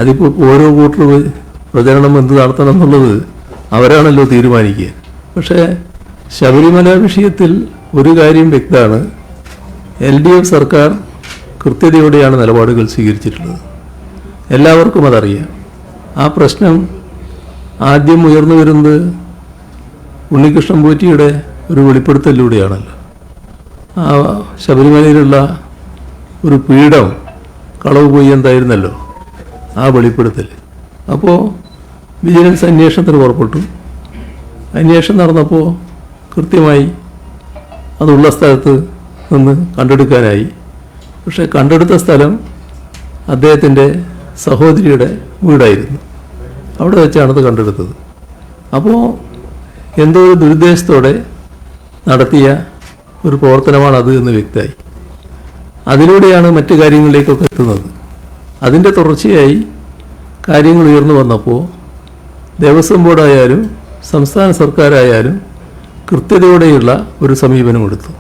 അതിപ്പോൾ ഓരോ കൂട്ടർ പ്രചരണം എന്ത് നടത്തണം എന്നുള്ളത് അവരാണല്ലോ തീരുമാനിക്കുക. പക്ഷേ ശബരിമല വിഷയത്തിൽ ഒരു കാര്യം വ്യക്തമാണ്, LDF സർക്കാർ കൃത്യതയോടെയാണ് നിലപാടുകൾ സ്വീകരിച്ചിട്ടുള്ളത്. എല്ലാവർക്കും അതറിയാം. ആ പ്രശ്നം ആദ്യം ഉയർന്നു വരുന്നത് ഉണ്ണികൃഷ്ണൻ പോറ്റിയുടെ ഒരു വെളിപ്പെടുത്തലിലൂടെയാണല്ലോ. ആ ശബരിമലയിലുള്ള ഒരു പീഠം കളവ് പോയി എന്തായിരുന്നല്ലോ ആ വെളിപ്പെടുത്തൽ. അപ്പോൾ വിജിലൻസ് അന്വേഷണത്തിന് പുറപ്പെട്ടു. അന്വേഷണം നടന്നപ്പോൾ കൃത്യമായി അതുള്ള സ്ഥലത്ത് നിന്ന് കണ്ടെടുക്കാനായി. പക്ഷേ കണ്ടെടുത്ത സ്ഥലം അദ്ദേഹത്തിൻ്റെ സഹോദരിയുടെ വീടായിരുന്നു. അവിടെ വെച്ചാണത് കണ്ടെടുത്തത്. അപ്പോൾ എന്തോ ഒരു ദുരുദ്ദേശത്തോടെ നടത്തിയ ഒരു പ്രവർത്തനമാണത് എന്ന് വ്യക്തമായി. അതിലൂടെയാണ് മറ്റു കാര്യങ്ങളിലേക്കൊക്കെ എത്തുന്നത്. അതിൻ്റെ തുടർച്ചയായി കാര്യങ്ങൾ ഉയർന്നു വന്നപ്പോൾ ദേവസ്വം ബോർഡായാലും സംസ്ഥാന സർക്കാരായാലും കൃത്യതയോടെയുള്ള ഒരു സമീപനം എടുത്തു.